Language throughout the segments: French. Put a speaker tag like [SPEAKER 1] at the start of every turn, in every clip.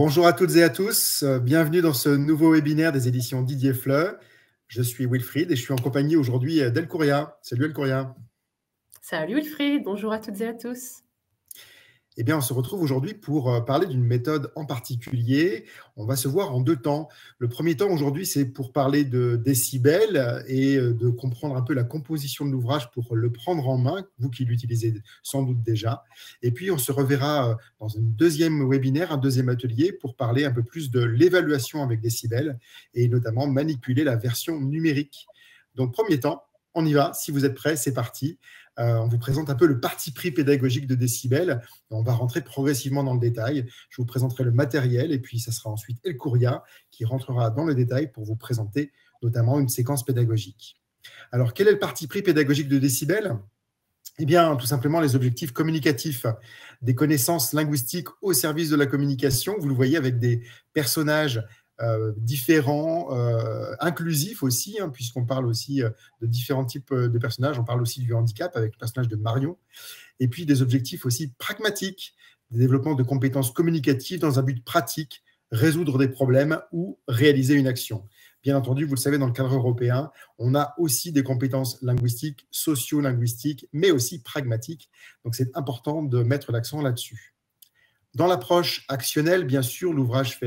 [SPEAKER 1] Bonjour à toutes et à tous, bienvenue dans ce nouveau webinaire des éditions Didier Fleu. Je suis Wilfried et je suis en compagnie aujourd'hui d'Elkouria. Salut Elkouria.
[SPEAKER 2] Salut Wilfried, bonjour à toutes et à tous.
[SPEAKER 1] Eh bien, on se retrouve aujourd'hui pour parler d'une méthode en particulier. On va se voir en deux temps. Le premier temps aujourd'hui, c'est pour parler de décibels et de comprendre un peu la composition de l'ouvrage pour le prendre en main, vous qui l'utilisez sans doute déjà. Et puis, on se reverra dans un deuxième webinaire, un deuxième atelier pour parler un peu plus de l'évaluation avec décibels et notamment manipuler la version numérique. Donc, premier temps, on y va. Si vous êtes prêts, c'est parti. On vous présente un peu le parti pris pédagogique de décibels. On va rentrer progressivement dans le détail. Je vous présenterai le matériel et puis ça sera ensuite Elkouria qui rentrera dans le détail pour vous présenter notamment une séquence pédagogique. Alors, quel est le parti pris pédagogique de décibels ? Eh bien, tout simplement les objectifs communicatifs, des connaissances linguistiques au service de la communication. Vous le voyez avec des personnages différents, inclusifs aussi, puisqu'on parle aussi de différents types de personnages. On parle aussi du handicap avec le personnage de Marion. Et puis des objectifs aussi pragmatiques, des développements de compétences communicatives dans un but pratique, résoudre des problèmes ou réaliser une action. Bien entendu, vous le savez, dans le cadre européen, on a aussi des compétences linguistiques, socio-linguistiques, mais aussi pragmatiques. Donc, c'est important de mettre l'accent là-dessus. Dans l'approche actionnelle, bien sûr, l'ouvrage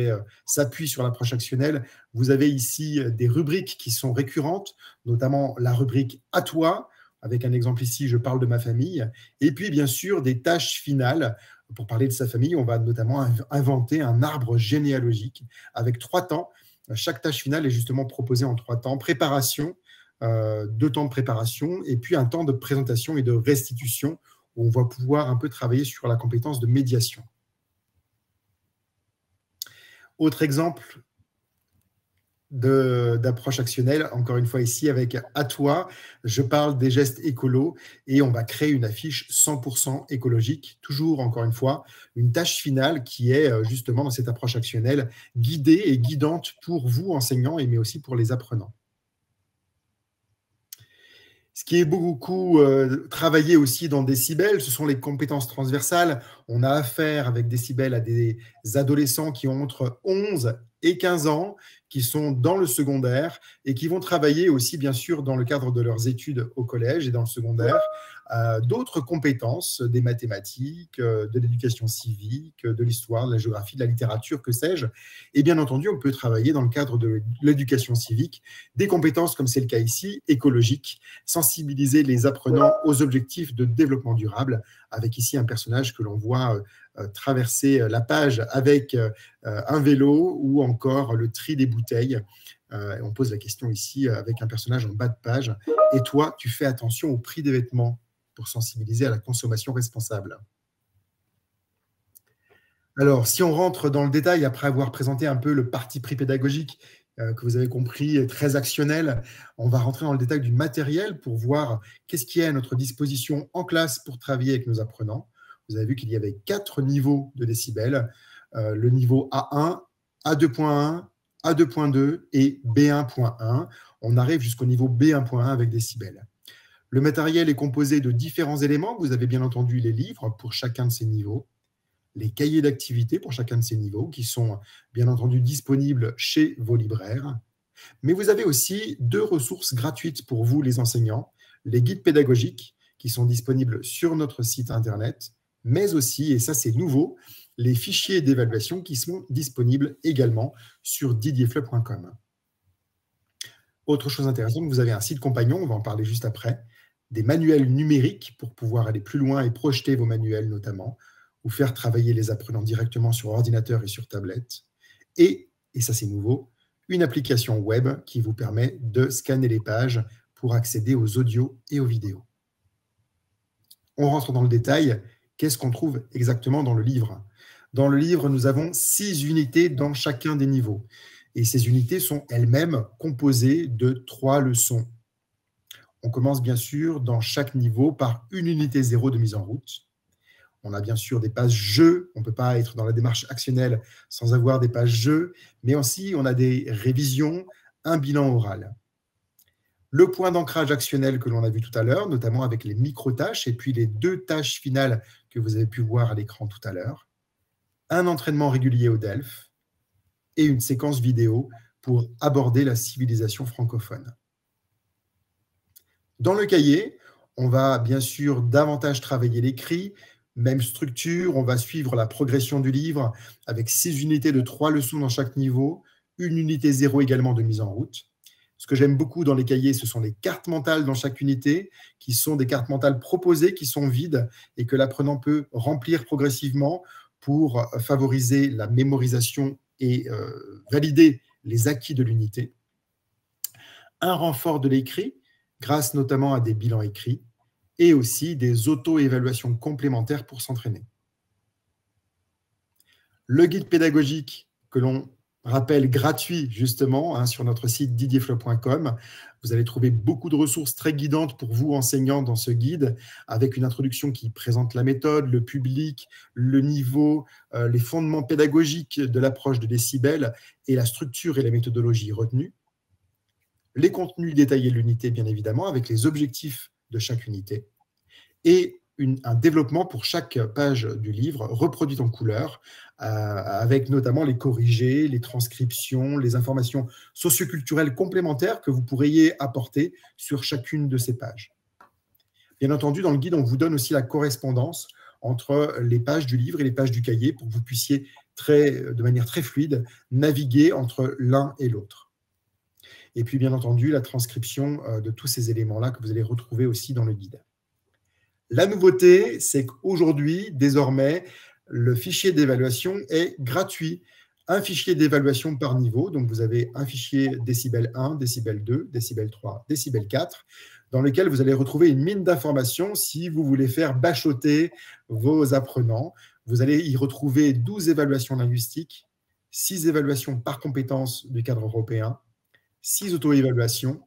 [SPEAKER 1] s'appuie sur l'approche actionnelle. Vous avez ici des rubriques qui sont récurrentes, notamment la rubrique « À toi », avec un exemple ici, je parle de ma famille. Et puis, bien sûr, des tâches finales. Pour parler de sa famille, on va notamment inventer un arbre généalogique avec 3 temps. Chaque tâche finale est justement proposée en 3 temps. Préparation, 2 temps de préparation, et puis un temps de présentation et de restitution, où on va pouvoir un peu travailler sur la compétence de médiation. Autre exemple d'approche actionnelle, encore une fois ici avec « À toi », je parle des gestes écolos et on va créer une affiche 100% écologique, toujours encore une fois, une tâche finale qui est justement dans cette approche actionnelle guidée et guidante pour vous enseignants mais aussi pour les apprenants. Ce qui est beaucoup travaillé aussi dans Décibel, ce sont les compétences transversales. On a affaire avec Décibel à des adolescents qui ont entre 11 et 15 ans, qui sont dans le secondaire et qui vont travailler aussi, bien sûr, dans le cadre de leurs études au collège et dans le secondaire, d'autres compétences, des mathématiques, de l'éducation civique, de l'histoire, de la géographie, de la littérature, que sais-je. Et bien entendu, on peut travailler dans le cadre de l'éducation civique, des compétences, comme c'est le cas ici, écologiques, sensibiliser les apprenants aux objectifs de développement durable, avec ici un personnage que l'on voit traverser la page avec un vélo ou encore le tri des bouteilles. On pose la question ici avec un personnage en bas de page. Et toi, tu fais attention au prix des vêtements pour sensibiliser à la consommation responsable. Alors, si on rentre dans le détail, après avoir présenté un peu le parti pris pédagogique, que vous avez compris, très actionnel, on va rentrer dans le détail du matériel pour voir qu'est-ce qui est à notre disposition en classe pour travailler avec nos apprenants. Vous avez vu qu'il y avait 4 niveaux de décibels, le niveau A1, A2.1, A2.2 et B1.1. On arrive jusqu'au niveau B1.1 avec décibels. Le matériel est composé de différents éléments. Vous avez bien entendu les livres pour chacun de ces niveaux, les cahiers d'activité pour chacun de ces niveaux qui sont bien entendu disponibles chez vos libraires. Mais vous avez aussi 2 ressources gratuites pour vous, les enseignants, les guides pédagogiques qui sont disponibles sur notre site internet, mais aussi, et ça c'est nouveau, les fichiers d'évaluation qui sont disponibles également sur didierfleu.com. Autre chose intéressante, vous avez un site compagnon, on va en parler juste après, des manuels numériques pour pouvoir aller plus loin et projeter vos manuels notamment, ou faire travailler les apprenants directement sur ordinateur et sur tablette. Et ça c'est nouveau, une application web qui vous permet de scanner les pages pour accéder aux audios et aux vidéos. On rentre dans le détail. Qu'est-ce qu'on trouve exactement dans le livre ? Dans le livre, nous avons 6 unités dans chacun des niveaux. Et ces unités sont elles-mêmes composées de 3 leçons. On commence bien sûr dans chaque niveau par une unité 0 de mise en route. On a bien sûr des pages jeux. On ne peut pas être dans la démarche actionnelle sans avoir des pages jeux. Mais aussi, on a des révisions, un bilan oral. Le point d'ancrage actionnel que l'on a vu tout à l'heure, notamment avec les micro-tâches, et puis les 2 tâches finales que vous avez pu voir à l'écran tout à l'heure. un entraînement régulier au DELF et une séquence vidéo pour aborder la civilisation francophone. Dans le cahier, on va bien sûr davantage travailler l'écrit, même structure, on va suivre la progression du livre avec 6 unités de 3 leçons dans chaque niveau, une unité 0 également de mise en route. Ce que j'aime beaucoup dans les cahiers, ce sont les cartes mentales dans chaque unité, qui sont des cartes mentales proposées, qui sont vides et que l'apprenant peut remplir progressivement pour favoriser la mémorisation et valider les acquis de l'unité. Un renfort de l'écrit, grâce notamment à des bilans écrits, et aussi des auto-évaluations complémentaires pour s'entraîner. Le guide pédagogique que l'on rappelle gratuit justement sur notre site didierflow.com. Vous allez trouver beaucoup de ressources très guidantes pour vous enseignants dans ce guide, avec une introduction qui présente la méthode, le public, le niveau, les fondements pédagogiques de l'approche de décibels et la structure et la méthodologie retenue. Les contenus détaillés de l'unité, bien évidemment, avec les objectifs de chaque unité, et un développement pour chaque page du livre, reproduite en couleur, avec notamment les corrigés, les transcriptions, les informations socioculturelles complémentaires que vous pourriez apporter sur chacune de ces pages. Bien entendu, dans le guide, on vous donne aussi la correspondance entre les pages du livre et les pages du cahier pour que vous puissiez, de manière très fluide, naviguer entre l'un et l'autre. Et puis, bien entendu, la transcription de tous ces éléments-là que vous allez retrouver aussi dans le guide. La nouveauté, c'est qu'aujourd'hui, désormais, le fichier d'évaluation est gratuit. Un fichier d'évaluation par niveau. Donc, vous avez un fichier décibel 1, décibel 2, décibel 3, décibel 4, dans lequel vous allez retrouver une mine d'informations si vous voulez faire bachoter vos apprenants. Vous allez y retrouver 12 évaluations linguistiques, 6 évaluations par compétences du cadre européen, 6 auto-évaluations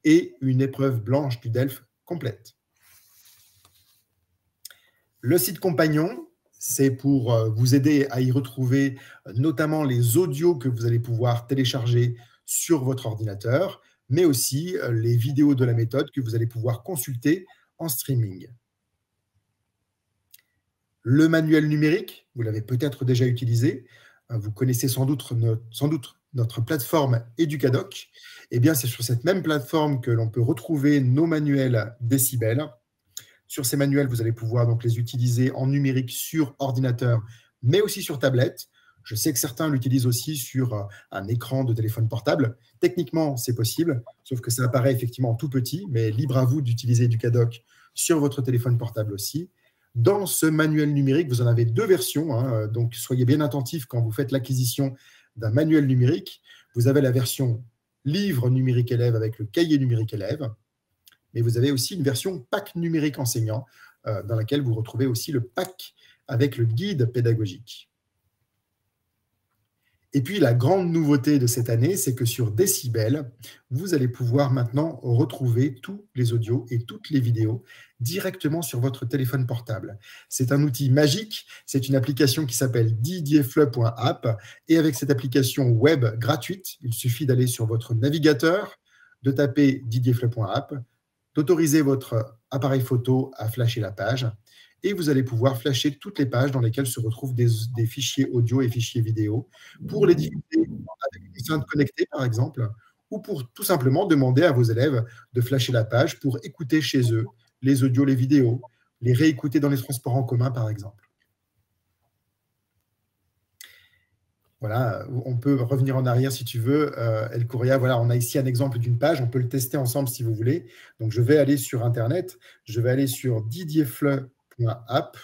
[SPEAKER 1] et une épreuve blanche du DELF complète. Le site compagnon, c'est pour vous aider à y retrouver notamment les audios que vous allez pouvoir télécharger sur votre ordinateur, mais aussi les vidéos de la méthode que vous allez pouvoir consulter en streaming. Le manuel numérique, vous l'avez peut-être déjà utilisé, vous connaissez sans doute notre plateforme Educadoc. Eh bien, c'est sur cette même plateforme que l'on peut retrouver nos manuels décibels. Sur ces manuels, vous allez pouvoir donc les utiliser en numérique sur ordinateur, mais aussi sur tablette. Je sais que certains l'utilisent aussi sur un écran de téléphone portable. Techniquement, c'est possible, sauf que ça apparaît effectivement tout petit, mais libre à vous d'utiliser Educadoc sur votre téléphone portable aussi. Dans ce manuel numérique, vous en avez 2 versions, donc soyez bien attentifs quand vous faites l'acquisition d'un manuel numérique. Vous avez la version livre numérique élève avec le cahier numérique élève, mais vous avez aussi une version pack numérique enseignant dans laquelle vous retrouvez aussi le pack avec le guide pédagogique. Et puis, la grande nouveauté de cette année, c'est que sur Décibel, vous allez pouvoir maintenant retrouver tous les audios et toutes les vidéos directement sur votre téléphone portable. C'est un outil magique, c'est une application qui s'appelle didierflow.app, et avec cette application web gratuite, il suffit d'aller sur votre navigateur, de taper didierflow.app, d'autoriser votre appareil photo à flasher la page, et vous allez pouvoir flasher toutes les pages dans lesquelles se retrouvent des fichiers audio et fichiers vidéo pour les diffuser avec une enceinte connectée, par exemple, ou pour tout simplement demander à vos élèves de flasher la page pour écouter chez eux les audios, les vidéos, les réécouter dans les transports en commun, par exemple. Voilà, on peut revenir en arrière si tu veux. El Coria, voilà, on a ici un exemple d'une page. On peut le tester ensemble si vous voulez. Donc, je vais aller sur Internet. Je vais aller sur didierflow.app.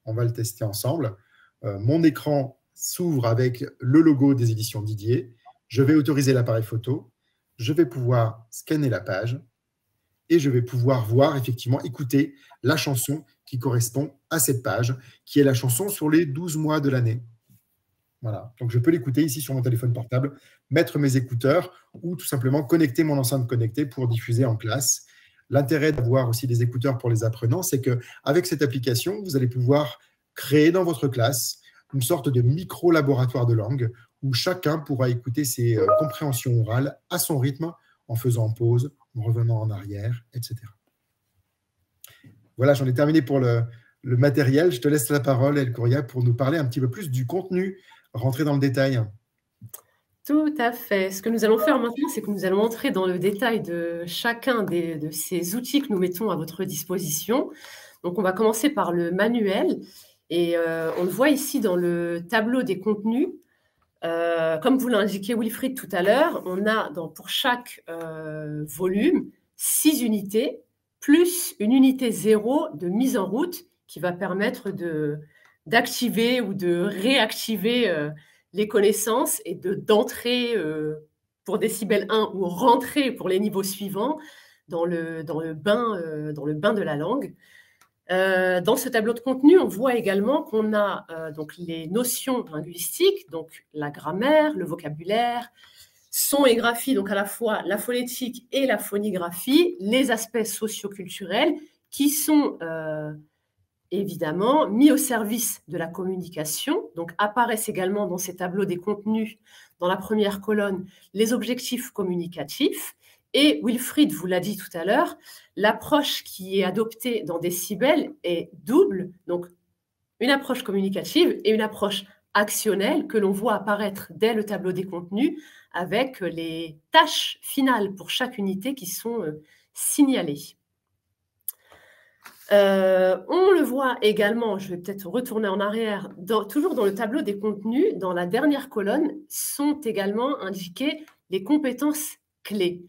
[SPEAKER 1] On va le tester ensemble. Mon écran s'ouvre avec le logo des éditions Didier. Je vais autoriser l'appareil photo. Je vais pouvoir scanner la page. Et je vais pouvoir voir, effectivement, écouter la chanson qui correspond à cette page, qui est la chanson sur les 12 mois de l'année. Voilà, donc je peux l'écouter ici sur mon téléphone portable, mettre mes écouteurs ou tout simplement connecter mon enceinte connectée pour diffuser en classe. L'intérêt d'avoir aussi des écouteurs pour les apprenants, c'est qu'avec cette application, vous allez pouvoir créer dans votre classe une sorte de micro-laboratoire de langue où chacun pourra écouter ses compréhensions orales à son rythme, en faisant pause, en revenant en arrière, etc. Voilà, j'en ai terminé pour le matériel. Je te laisse la parole, El Khouria, pour nous parler un petit peu plus du contenu, rentrer dans le détail.
[SPEAKER 2] Tout à fait. Ce que nous allons faire maintenant, c'est que nous allons entrer dans le détail de chacun de ces outils que nous mettons à votre disposition. Donc, on va commencer par le manuel. Et on le voit ici dans le tableau des contenus. Comme vous l'indiquait Wilfried tout à l'heure, on a pour chaque volume 6 unités, plus une unité 0 de mise en route qui va permettre d'activer ou de réactiver les connaissances et d'entrer pour décibel 1 ou rentrer pour les niveaux suivants dans le bain de la langue. Dans ce tableau de contenu, on voit également qu'on a donc les notions linguistiques, donc la grammaire, le vocabulaire, son et graphie, donc à la fois la phonétique et la phonigraphie, les aspects socioculturels qui sont évidemment mis au service de la communication. Donc apparaissent également dans ces tableaux des contenus, dans la première colonne, les objectifs communicatifs. Et Wilfried vous l'a dit tout à l'heure, l'approche qui est adoptée dans Décibel est double, donc une approche communicative et une approche actionnelle que l'on voit apparaître dès le tableau des contenus avec les tâches finales pour chaque unité qui sont signalées. On le voit également, je vais peut-être retourner en arrière, toujours dans le tableau des contenus, dans la dernière colonne, sont également indiquées les compétences clés.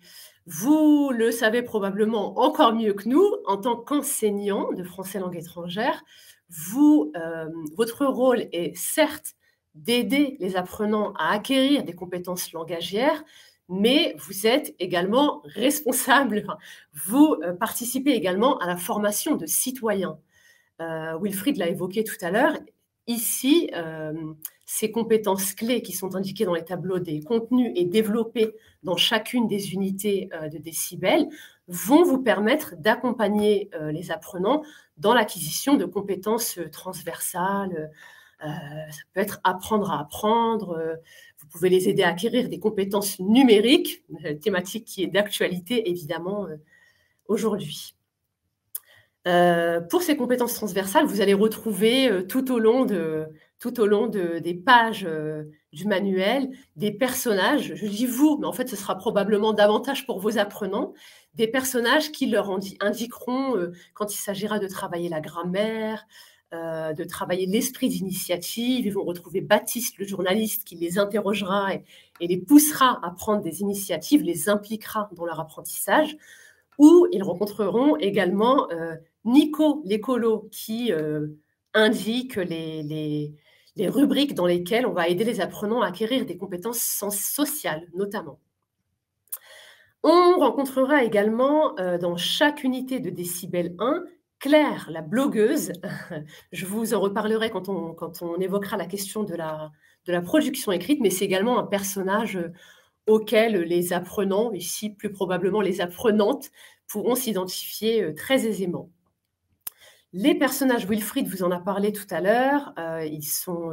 [SPEAKER 2] Vous le savez probablement encore mieux que nous, en tant qu'enseignant de français langue étrangère, votre rôle est certes d'aider les apprenants à acquérir des compétences langagières, mais vous êtes également responsable, vous participez également à la formation de citoyens. Wilfried l'a évoqué tout à l'heure, ici, ces compétences clés qui sont indiquées dans les tableaux des contenus et développées dans chacune des unités de Décibel vont vous permettre d'accompagner les apprenants dans l'acquisition de compétences transversales. Ça peut être apprendre à apprendre. Vous pouvez les aider à acquérir des compétences numériques, une thématique qui est d'actualité évidemment aujourd'hui. Pour ces compétences transversales, vous allez retrouver tout au long des pages du manuel des personnages. Je dis vous, mais en fait, ce sera probablement davantage pour vos apprenants, des personnages qui leur indiqueront quand il s'agira de travailler la grammaire, de travailler l'esprit d'initiative. Ils vont retrouver Baptiste, le journaliste, qui les interrogera et les poussera à prendre des initiatives, les impliquera dans leur apprentissage. Ou ils rencontreront également Nico, l'écolo, qui indique les rubriques dans lesquelles on va aider les apprenants à acquérir des compétences sociales, notamment. On rencontrera également dans chaque unité de Décibel 1, Claire, la blogueuse. Je vous en reparlerai quand on évoquera la question de la production écrite, mais c'est également un personnage auquel les apprenants, ici plus probablement les apprenantes, pourront s'identifier très aisément. Les personnages, Wilfried vous en a parlé tout à l'heure, ils sont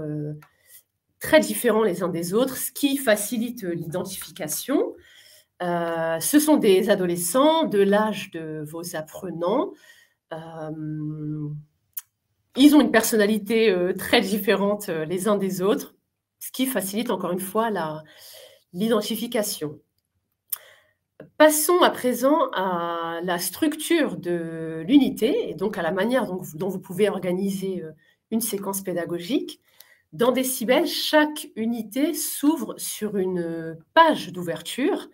[SPEAKER 2] très différents les uns des autres, ce qui facilite l'identification. Ce sont des adolescents de l'âge de vos apprenants. Ils ont une personnalité très différente les uns des autres, ce qui facilite encore une fois l'identification. Passons à présent à la structure de l'unité et donc à la manière dont vous pouvez organiser une séquence pédagogique. Dans Décibel, chaque unité s'ouvre sur une page d'ouverture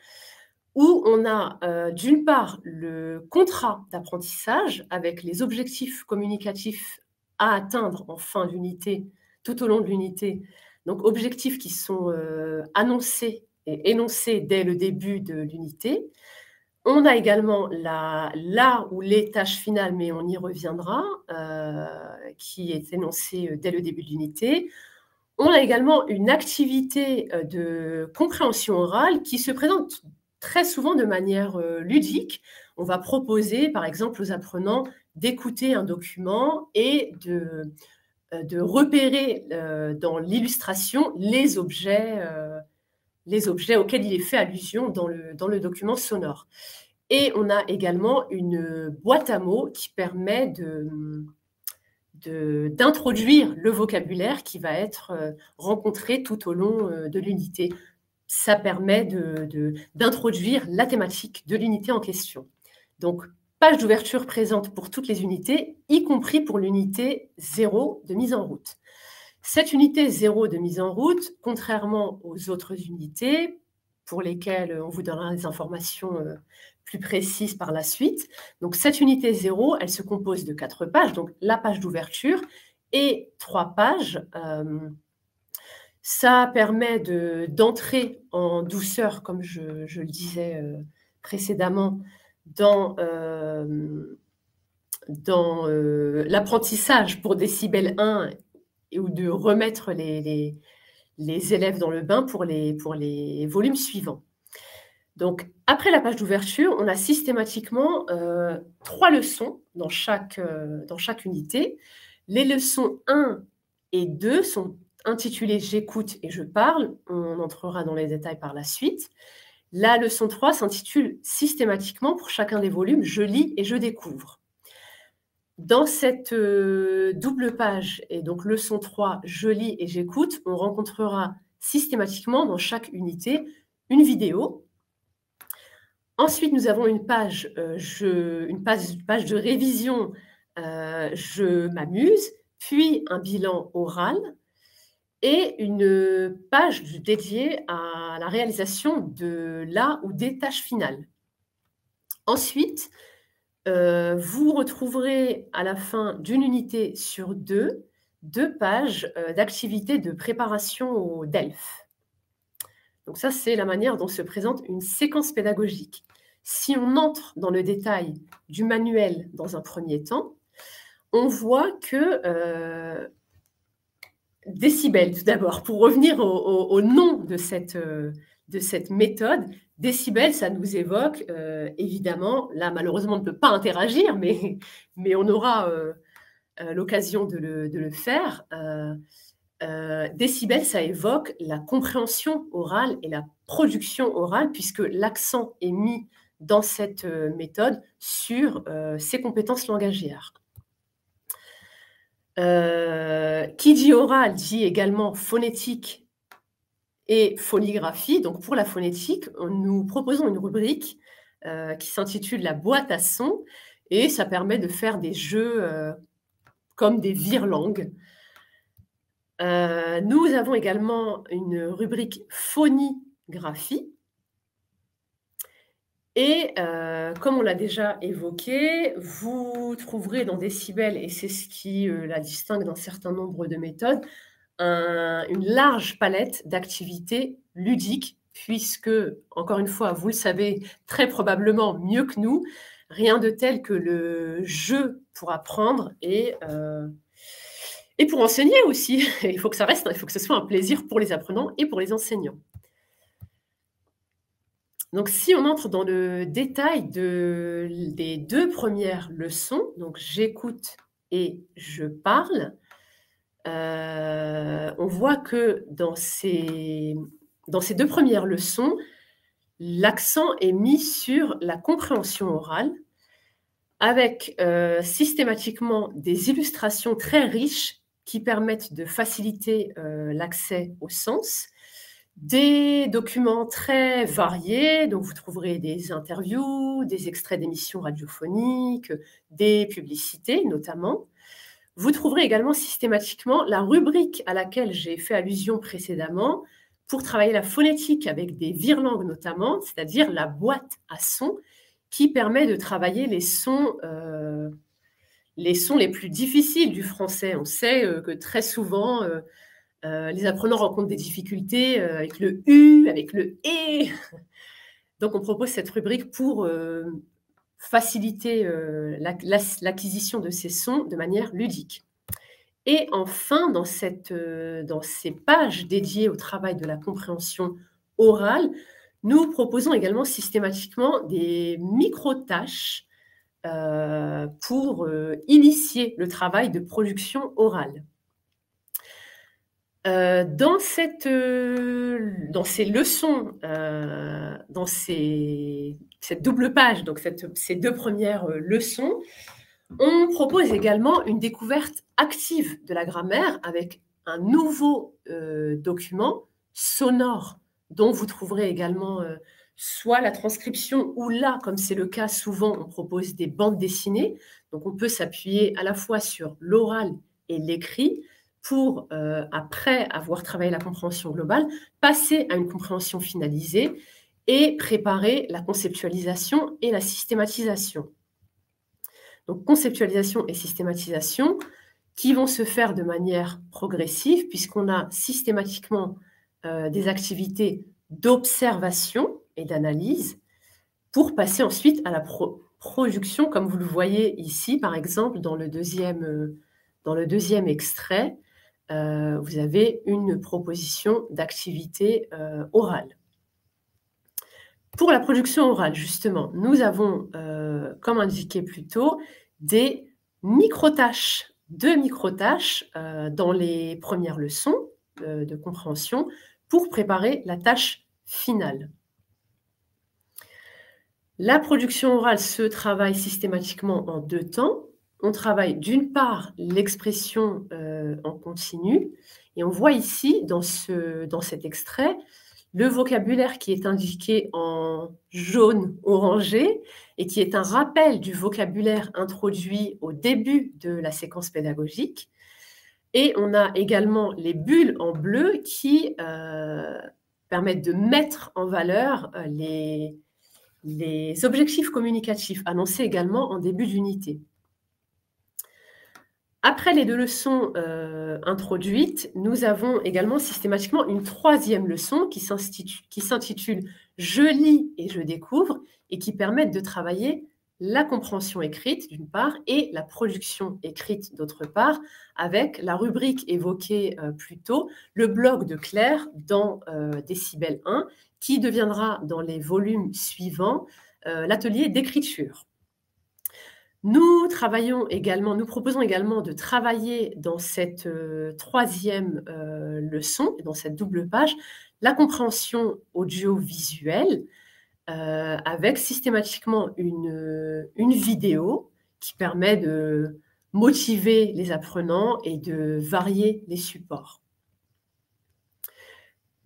[SPEAKER 2] où on a d'une part le contrat d'apprentissage avec les objectifs communicatifs à atteindre en fin d'unité, tout au long de l'unité. Donc objectifs qui sont annoncés et énoncé dès le début de l'unité. On a également là où les tâches finales, mais on y reviendra, qui est énoncée dès le début de l'unité. On a également une activité de compréhension orale qui se présente très souvent de manière ludique. On va proposer, par exemple, aux apprenants d'écouter un document et de repérer dans l'illustration les objets auxquels il est fait allusion dans le document sonore. Et on a également une boîte à mots qui permet d'introduire le vocabulaire qui va être rencontré tout au long de l'unité. Ça permet d'introduire la thématique de l'unité en question. Donc, page d'ouverture présente pour toutes les unités, y compris pour l'unité 0 de mise en route. Cette unité 0 de mise en route, contrairement aux autres unités, pour lesquelles on vous donnera des informations plus précises par la suite. Donc, cette unité 0, elle se compose de 4 pages, donc la page d'ouverture et 3 pages. Ça permet d'entrer en douceur, comme je le disais précédemment, dans l'apprentissage pour décibel 1 ou de remettre les élèves dans le bain pour les volumes suivants. Donc, après la page d'ouverture, on a systématiquement 3 leçons dans chaque unité. Les leçons 1 et 2 sont intitulées « J'écoute et je parle ». On entrera dans les détails par la suite. La leçon 3 s'intitule systématiquement pour chacun des volumes « Je lis et je découvre ». Dans cette double page, et donc leçon 3, je lis et j'écoute, on rencontrera systématiquement dans chaque unité une vidéo. Ensuite, nous avons une page de révision, je m'amuse, puis un bilan oral et une page dédiée à la réalisation de la ou des tâches finales. Ensuite, vous retrouverez à la fin d'une unité sur deux pages d'activités de préparation au DELF. Donc ça, c'est la manière dont se présente une séquence pédagogique. Si on entre dans le détail du manuel dans un premier temps, on voit que décibel, tout d'abord, pour revenir au nom de cette méthode, décibel, ça nous évoque, évidemment, là malheureusement on ne peut pas interagir, mais on aura l'occasion de le faire. Décibel, ça évoque la compréhension orale et la production orale, puisque l'accent est mis dans cette méthode sur ses compétences langagières. Qui dit oral dit également phonétique et phonigraphie. Donc pour la phonétique, nous proposons une rubrique qui s'intitule la boîte à sons et ça permet de faire des jeux comme des vire-langues. Nous avons également une rubrique phonigraphie. Et comme on l'a déjà évoqué, vous trouverez dans Décibel, et c'est ce qui la distingue d'un certain nombre de méthodes, une large palette d'activités ludiques, puisque, encore une fois, vous le savez très probablement mieux que nous, rien de tel que le jeu pour apprendre et pour enseigner aussi. Il faut que ça reste, il faut que ce soit un plaisir pour les apprenants et pour les enseignants. Donc, si on entre dans le détail des 2 premières leçons, donc j'écoute et je parle, on voit que dans ces 2 premières leçons, l'accent est mis sur la compréhension orale, avec systématiquement des illustrations très riches qui permettent de faciliter l'accès au sens. Des documents très variés, donc vous trouverez des interviews, des extraits d'émissions radiophoniques, des publicités notamment. Vous trouverez également systématiquement la rubrique à laquelle j'ai fait allusion précédemment pour travailler la phonétique avec des vire-langues notamment, c'est-à-dire la boîte à sons qui permet de travailler les sons les plus difficiles du français. On sait que très souvent, les apprenants rencontrent des difficultés avec le « u », avec le « et ». Donc, on propose cette rubrique pour faciliter l'acquisition de ces sons de manière ludique. Et enfin, dans ces pages dédiées au travail de la compréhension orale, nous proposons également systématiquement des micro-tâches pour initier le travail de production orale. Dans ces leçons, dans cette double page, donc ces 2 premières leçons, On propose également une découverte active de la grammaire avec un nouveau document sonore dont vous trouverez également soit la transcription ou là, comme c'est le cas souvent, on propose des bandes dessinées. Donc on peut s'appuyer à la fois sur l'oral et l'écrit pour, après avoir travaillé la compréhension globale, passer à une compréhension finalisée et préparer la conceptualisation et la systématisation. Donc, conceptualisation et systématisation qui vont se faire de manière progressive puisqu'on a systématiquement des activités d'observation et d'analyse pour passer ensuite à la production, comme vous le voyez ici, par exemple, dans le deuxième extrait, vous avez une proposition d'activité orale. Pour la production orale, justement, nous avons, comme indiqué plus tôt, des micro-tâches, deux micro-tâches dans les premières leçons de compréhension pour préparer la tâche finale. La production orale se travaille systématiquement en deux temps. On travaille d'une part l'expression en continu, et on voit ici, dans cet extrait, le vocabulaire qui est indiqué en jaune orangé et qui est un rappel du vocabulaire introduit au début de la séquence pédagogique. Et on a également les bulles en bleu qui permettent de mettre en valeur les objectifs communicatifs annoncés également en début d'unité. Après les deux leçons introduites, nous avons également systématiquement une troisième leçon qui s'intitule « Je lis et je découvre » et qui permet de travailler la compréhension écrite d'une part et la production écrite d'autre part, avec la rubrique évoquée plus tôt, le blog de Claire dans Décibel 1, qui deviendra dans les volumes suivants l'atelier d'écriture. Nous proposons également de travailler dans cette troisième leçon, dans cette double page, la compréhension audiovisuelle avec systématiquement une vidéo qui permet de motiver les apprenants et de varier les supports.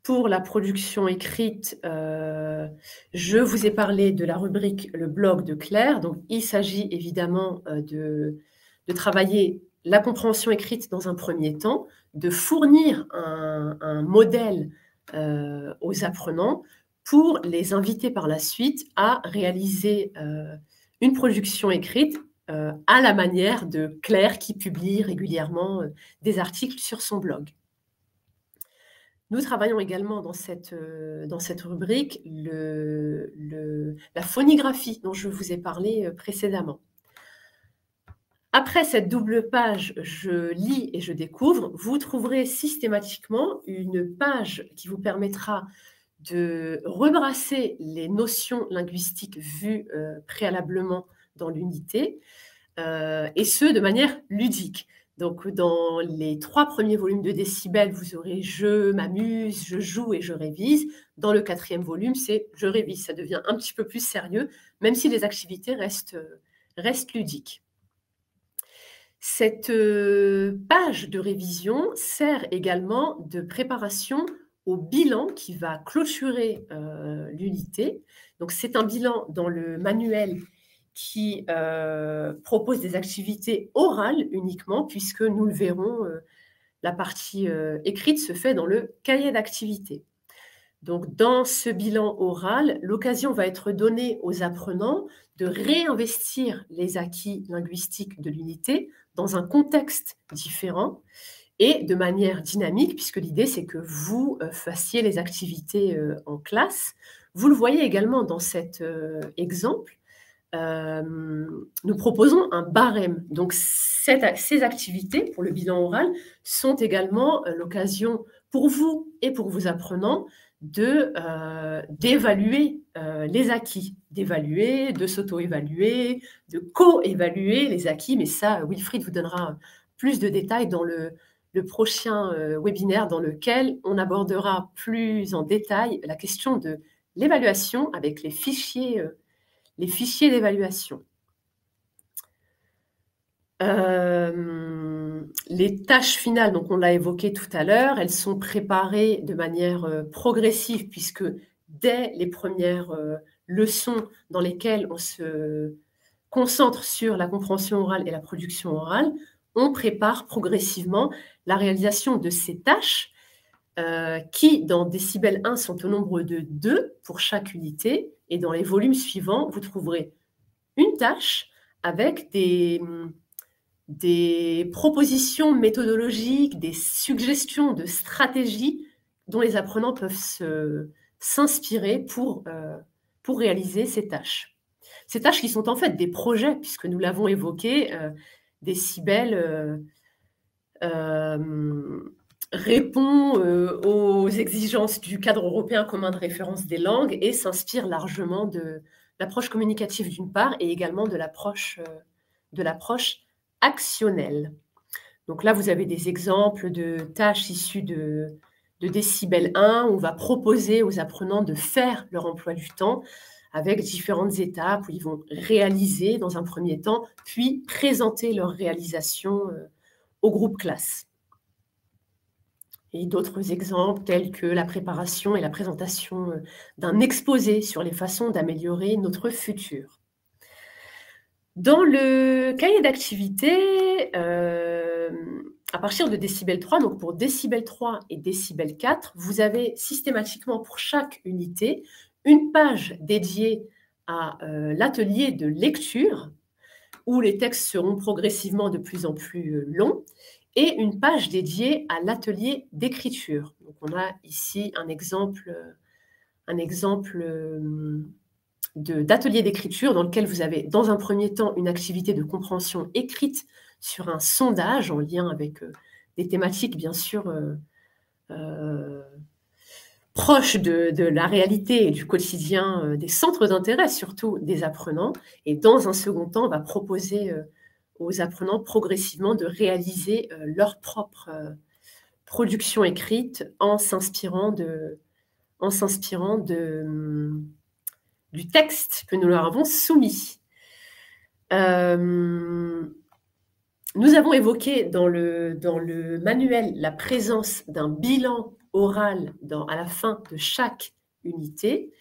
[SPEAKER 2] Pour la production écrite, je vous ai parlé de la rubrique « Le blog de Claire ». Donc, il s'agit évidemment de travailler la compréhension écrite dans un premier temps, de fournir un modèle aux apprenants pour les inviter par la suite à réaliser une production écrite à la manière de Claire qui publie régulièrement des articles sur son blog. Nous travaillons également dans cette rubrique la phonigraphie dont je vous ai parlé précédemment. Après cette double page « Je lis et je découvre », vous trouverez systématiquement une page qui vous permettra de rebrasser les notions linguistiques vues préalablement dans l'unité, et ce, de manière ludique. Donc, dans les 3 premiers volumes de Décibel, vous aurez « Je m'amuse »,« Je joue » et « Je révise ». Dans le 4e volume, c'est « Je révise ». Ça devient un petit peu plus sérieux, même si les activités restent ludiques. Cette page de révision sert également de préparation au bilan qui va clôturer l'unité. Donc, c'est un bilan dans le manuel qui propose des activités orales uniquement, puisque nous le verrons, la partie écrite se fait dans le cahier d'activité. Donc, dans ce bilan oral, l'occasion va être donnée aux apprenants de réinvestir les acquis linguistiques de l'unité dans un contexte différent et de manière dynamique, puisque l'idée, c'est que vous fassiez les activités en classe. Vous le voyez également dans cet exemple. Nous proposons un barème. Donc, ces activités pour le bilan oral sont également l'occasion pour vous et pour vos apprenants d'évaluer les acquis, de s'auto-évaluer, de co-évaluer les acquis. Mais ça, Wilfried vous donnera plus de détails dans le prochain webinaire dans lequel on abordera plus en détail la question de l'évaluation avec les fichiers d'évaluation. Les tâches finales, donc on l'a évoqué tout à l'heure, elles sont préparées de manière progressive, puisque dès les premières leçons dans lesquelles on se concentre sur la compréhension orale et la production orale, on prépare progressivement la réalisation de ces tâches qui, dans décibel 1, sont au nombre de 2 pour chaque unité, et dans les volumes suivants, vous trouverez une tâche avec des propositions méthodologiques, des suggestions de stratégies dont les apprenants peuvent s'inspirer pour réaliser ces tâches. Ces tâches qui sont en fait des projets, puisque nous l'avons évoqué, Décibel répond aux exigences du cadre européen commun de référence des langues et s'inspire largement de l'approche communicative d'une part et également de l'approche actionnelle. Donc là, vous avez des exemples de tâches issues de Décibel 1, où on va proposer aux apprenants de faire leur emploi du temps avec différentes étapes où ils vont réaliser dans un premier temps, puis présenter leur réalisation au groupe classe. Et d'autres exemples tels que la préparation et la présentation d'un exposé sur les façons d'améliorer notre futur. Dans le cahier d'activité, à partir de décibel 3, donc pour décibel 3 et décibel 4, vous avez systématiquement pour chaque unité une page dédiée à l'atelier de lecture, où les textes seront progressivement de plus en plus longs, et une page dédiée à l'atelier d'écriture. Donc on a ici un exemple d'atelier d'écriture dans lequel vous avez, dans un premier temps, une activité de compréhension écrite sur un sondage en lien avec des thématiques, bien sûr, proches de la réalité et du quotidien des centres d'intérêt, surtout des apprenants. Et dans un second temps, on va proposer aux apprenants progressivement de réaliser leur propre production écrite en s'inspirant du texte que nous leur avons soumis. Nous avons évoqué dans le manuel la présence d'un bilan oral à la fin de chaque unité.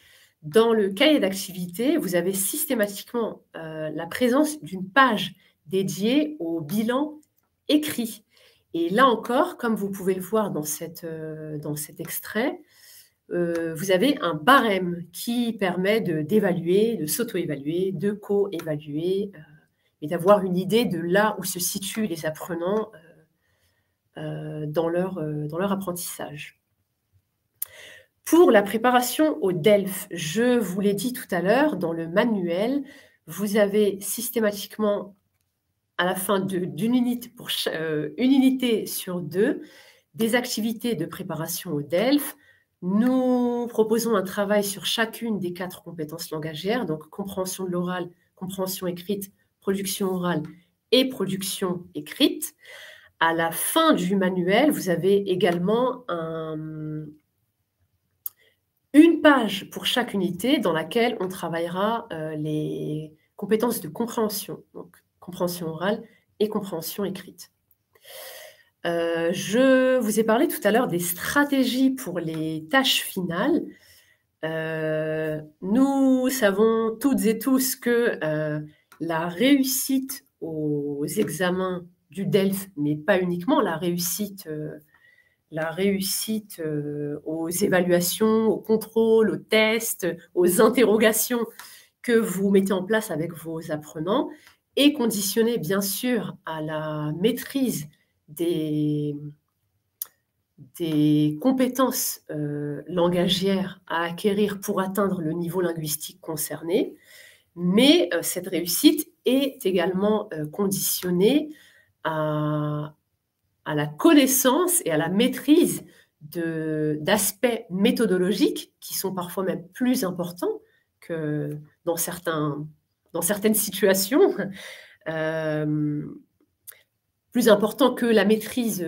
[SPEAKER 2] Dans le cahier d'activité, vous avez systématiquement la présence d'une page dédiée au bilan écrit. Et là encore, comme vous pouvez le voir dans cet extrait, vous avez un barème qui permet d'évaluer, de s'auto-évaluer, de co-évaluer et d'avoir une idée de là où se situent les apprenants dans leur apprentissage. Pour la préparation au DELF, je vous l'ai dit tout à l'heure, dans le manuel, vous avez systématiquement, à la fin d'une unité, pour une unité sur 2, des activités de préparation au DELF. Nous proposons un travail sur chacune des 4 compétences langagières, donc compréhension de l'oral, compréhension écrite, production orale et production écrite. À la fin du manuel, vous avez également une page pour chaque unité dans laquelle on travaillera les compétences de compréhension, donc compréhension orale et compréhension écrite. Je vous ai parlé tout à l'heure des stratégies pour les tâches finales. Nous savons toutes et tous que la réussite aux examens du DELF, mais pas uniquement, la réussite aux évaluations, aux contrôles, aux tests, aux interrogations que vous mettez en place avec vos apprenants est conditionnée bien sûr à la maîtrise des compétences langagières à acquérir pour atteindre le niveau linguistique concerné, mais cette réussite est également conditionnée à la connaissance et à la maîtrise d'aspects méthodologiques qui sont parfois même plus importants que dans certaines situations, plus importants que la maîtrise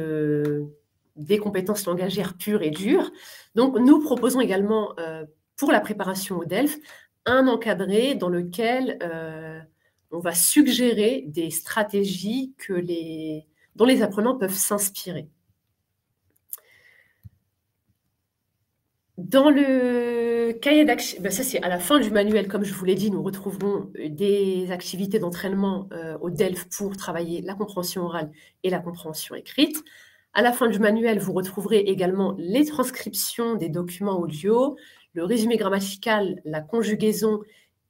[SPEAKER 2] des compétences langagières pures et dures. Donc, nous proposons également, pour la préparation au DELF, un encadré dans lequel on va suggérer des stratégies dont les apprenants peuvent s'inspirer. Dans le cahier d'activité, ça c'est à la fin du manuel, comme je vous l'ai dit, nous retrouverons des activités d'entraînement au DELF pour travailler la compréhension orale et la compréhension écrite. À la fin du manuel, vous retrouverez également les transcriptions des documents audio, le résumé grammatical, la conjugaison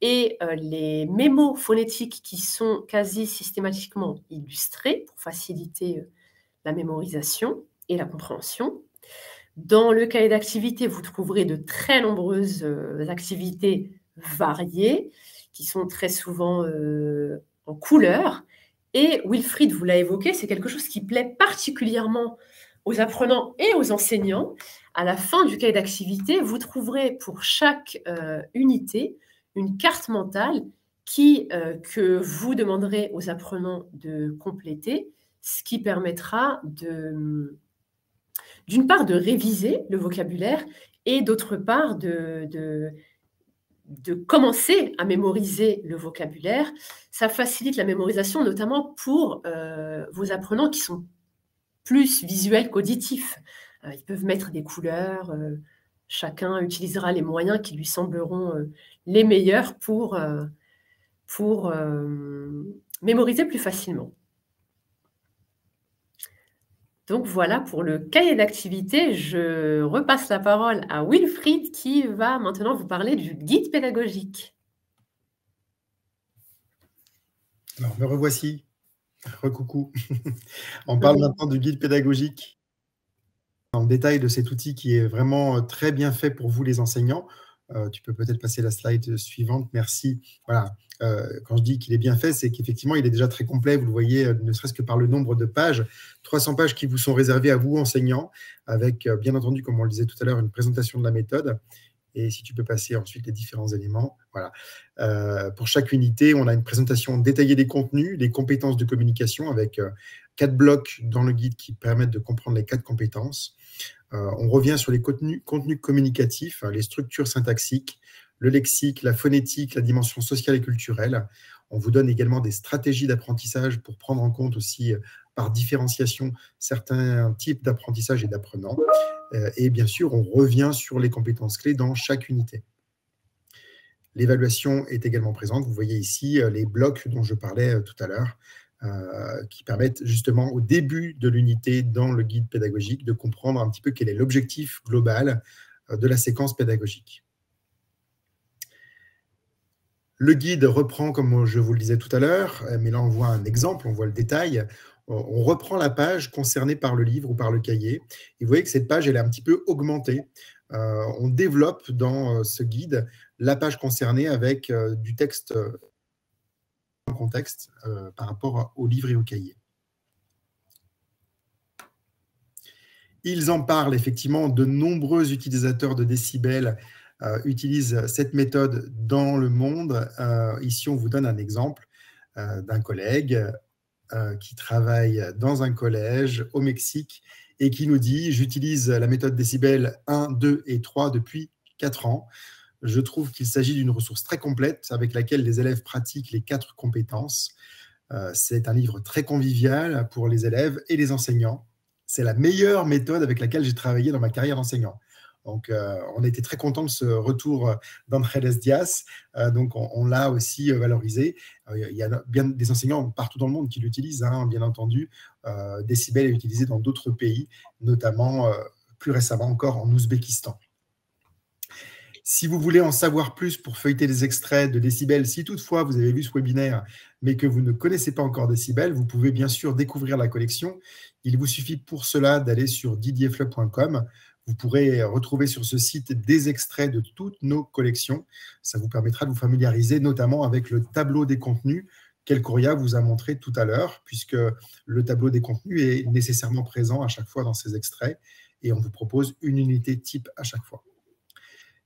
[SPEAKER 2] et les mémos phonétiques qui sont quasi systématiquement illustrés pour faciliter la mémorisation et la compréhension. Dans le cahier d'activité, vous trouverez de très nombreuses activités variées qui sont très souvent en couleur. Et Wilfried vous l'a évoqué, c'est quelque chose qui plaît particulièrement aux apprenants et aux enseignants. À la fin du cahier d'activité, vous trouverez pour chaque unité une carte mentale que vous demanderez aux apprenants de compléter, ce qui permettra d'une part de réviser le vocabulaire et d'autre part de commencer à mémoriser le vocabulaire. Ça facilite la mémorisation, notamment pour vos apprenants qui sont plus visuels qu'auditifs. Ils peuvent mettre des couleurs, chacun utilisera les moyens qui lui sembleront les meilleurs pour mémoriser plus facilement. Donc voilà pour le cahier d'activité. Je repasse la parole à Wilfried qui va maintenant vous parler du guide pédagogique.
[SPEAKER 1] Alors, me revoici. Recoucou. On parle maintenant du guide pédagogique en détail de cet outil qui est vraiment très bien fait pour vous les enseignants. Tu peux peut-être passer la slide suivante. Merci. Voilà. Quand je dis qu'il est bien fait, c'est qu'effectivement, il est déjà très complet. Vous le voyez, ne serait-ce que par le nombre de pages. 300 pages qui vous sont réservées à vous, enseignants, avec, bien entendu, comme on le disait tout à l'heure, une présentation de la méthode. Et si tu peux passer ensuite les différents éléments. Voilà. Pour chaque unité, on a une présentation détaillée des contenus, des compétences de communication, avec 4 blocs dans le guide qui permettent de comprendre les 4 compétences. On revient sur les contenus communicatifs, les structures syntaxiques, le lexique, la phonétique, la dimension sociale et culturelle. On vous donne également des stratégies d'apprentissage pour prendre en compte aussi, par différenciation, certains types d'apprentissage et d'apprenants. Et bien sûr, on revient sur les compétences clés dans chaque unité. L'évaluation est également présente. Vous voyez ici les blocs dont je parlais tout à l'heure, qui permettent justement au début de l'unité dans le guide pédagogique de comprendre un petit peu quel est l'objectif global de la séquence pédagogique. Le guide reprend, comme je vous le disais tout à l'heure, mais là on voit un exemple, on voit le détail. On reprend la page concernée par le livre ou par le cahier. Et vous voyez que cette page, elle est un petit peu augmentée. On développe dans ce guide la page concernée avec du texte en contexte par rapport au livre et au cahier. Ils en parlent effectivement, de nombreux utilisateurs de décibels utilisent cette méthode dans le monde. Ici, on vous donne un exemple d'un collègue qui travaille dans un collège au Mexique et qui nous dit « J'utilise la méthode décibel 1, 2 et 3 depuis 4 ans. Je trouve qu'il s'agit d'une ressource très complète avec laquelle les élèves pratiquent les 4 compétences. C'est un livre très convivial pour les élèves et les enseignants. C'est la meilleure méthode avec laquelle j'ai travaillé dans ma carrière d'enseignant. » Donc, on était très contents de ce retour d'Andrés Diaz. Donc, on l'a aussi valorisé. Il y a bien des enseignants partout dans le monde qui l'utilisent, hein, bien entendu. Décibel est utilisé dans d'autres pays, notamment plus récemment encore en Ouzbékistan. Si vous voulez en savoir plus pour feuilleter les extraits de Décibel, si toutefois vous avez vu ce webinaire, mais que vous ne connaissez pas encore Décibel, vous pouvez bien sûr découvrir la collection. Il vous suffit pour cela d'aller sur didierfleup.com. Vous pourrez retrouver sur ce site des extraits de toutes nos collections. Ça vous permettra de vous familiariser notamment avec le tableau des contenus qu'Elkouria vous a montré tout à l'heure, puisque le tableau des contenus est nécessairement présent à chaque fois dans ces extraits et on vous propose une unité type à chaque fois.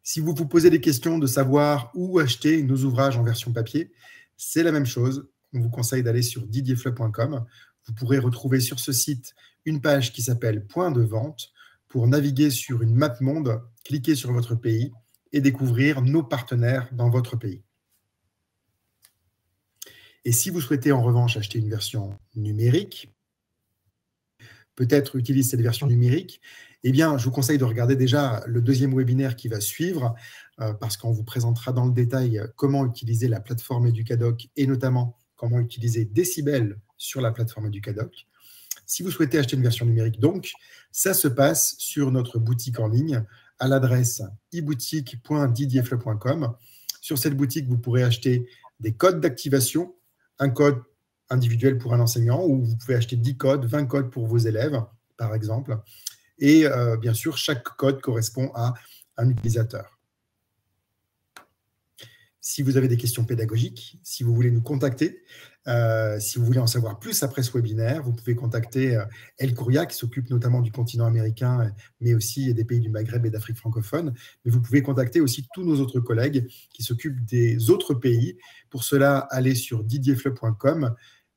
[SPEAKER 1] Si vous vous posez des questions de savoir où acheter nos ouvrages en version papier, c'est la même chose. On vous conseille d'aller sur didierfleup.com. Vous pourrez retrouver sur ce site une page qui s'appelle « Point de vente » pour naviguer sur une map monde, cliquer sur votre pays et découvrir nos partenaires dans votre pays. Et si vous souhaitez en revanche acheter une version numérique, peut-être utiliser cette version numérique, eh bien, je vous conseille de regarder déjà le deuxième webinaire qui va suivre, parce qu'on vous présentera dans le détail comment utiliser la plateforme Educadoc et notamment comment utiliser Decibel sur la plateforme Educadoc. Si vous souhaitez acheter une version numérique, donc, ça se passe sur notre boutique en ligne à l'adresse eboutique.didierfleu.com. Sur cette boutique, vous pourrez acheter des codes d'activation, un code individuel pour un enseignant, ou vous pouvez acheter 10 codes, 20 codes pour vos élèves, par exemple. Et bien sûr, chaque code correspond à un utilisateur. Si vous avez des questions pédagogiques, si vous voulez nous contacter, si vous voulez en savoir plus après ce webinaire, vous pouvez contacter El Kouria, qui s'occupe notamment du continent américain, mais aussi des pays du Maghreb et d'Afrique francophone. Mais vous pouvez contacter aussi tous nos autres collègues qui s'occupent des autres pays. Pour cela, allez sur didierfleu.com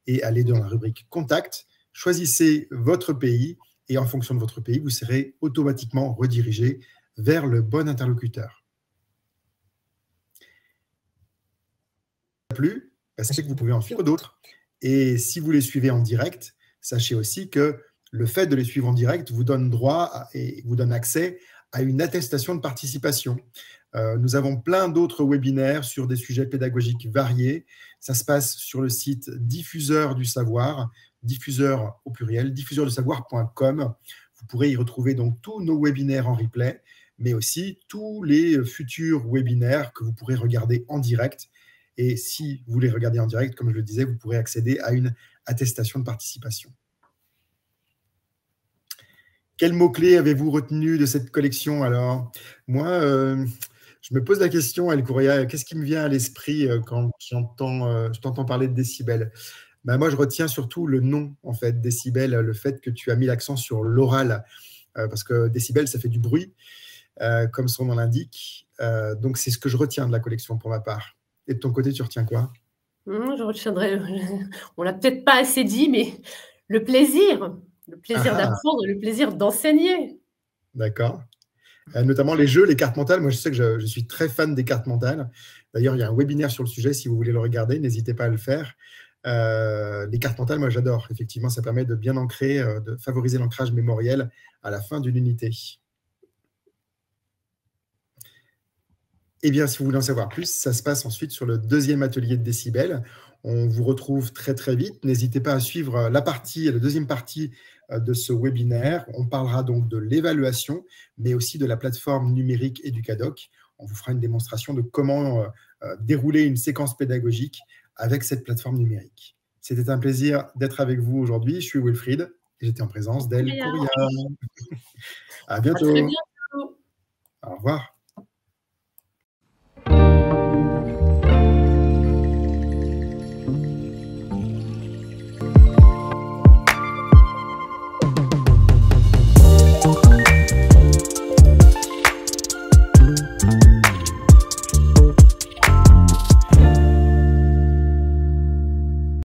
[SPEAKER 1] et allez dans la rubrique « Contact ». Choisissez votre pays et en fonction de votre pays, vous serez automatiquement redirigé vers le bon interlocuteur. Plu, sachez que vous pouvez en suivre d'autres. Et si vous les suivez en direct, sachez aussi que le fait de les suivre en direct vous donne droit et vous donne accès à une attestation de participation. Nous avons plein d'autres webinaires sur des sujets pédagogiques variés. Ça se passe sur le site Diffuseur du Savoir, diffuseur au pluriel, diffuseurdusavoir.com. Vous pourrez y retrouver donc tous nos webinaires en replay, mais aussi tous les futurs webinaires que vous pourrez regarder en direct. Et si vous les regardez en direct, comme je le disais, vous pourrez accéder à une attestation de participation. Quels mots-clés avez-vous retenu de cette collection alors? Moi, je me pose la question, El Kouria, qu'est-ce qui me vient à l'esprit quand je t'entends parler de décibels? Ben, moi, je retiens surtout le nom, en fait, décibels, le fait que tu as mis l'accent sur l'oral, parce que décibels, ça fait du bruit, comme son nom l'indique. Donc, c'est ce que je retiens de la collection pour ma part. Et de ton côté, tu retiens quoi?
[SPEAKER 2] Je retiendrai, on l'a peut-être pas assez dit, mais le plaisir d'apprendre, le plaisir d'enseigner.
[SPEAKER 1] D'accord. Notamment les jeux, les cartes mentales. Moi, je sais que je suis très fan des cartes mentales. D'ailleurs, il y a un webinaire sur le sujet. Si vous voulez le regarder, n'hésitez pas à le faire. Les cartes mentales, moi, j'adore. Effectivement, ça permet de bien ancrer, de favoriser l'ancrage mémoriel à la fin d'une unité. Eh bien, si vous voulez en savoir plus, ça se passe ensuite sur le deuxième atelier de Décibel. On vous retrouve très, très vite. N'hésitez pas à suivre la deuxième partie de ce webinaire. On parlera donc de l'évaluation, mais aussi de la plateforme numérique Educadoc. On vous fera une démonstration de comment dérouler une séquence pédagogique avec cette plateforme numérique. C'était un plaisir d'être avec vous aujourd'hui. Je suis Wilfried et j'étais en présence d'El Kouria. À bientôt.
[SPEAKER 2] À très bientôt.
[SPEAKER 1] Au revoir.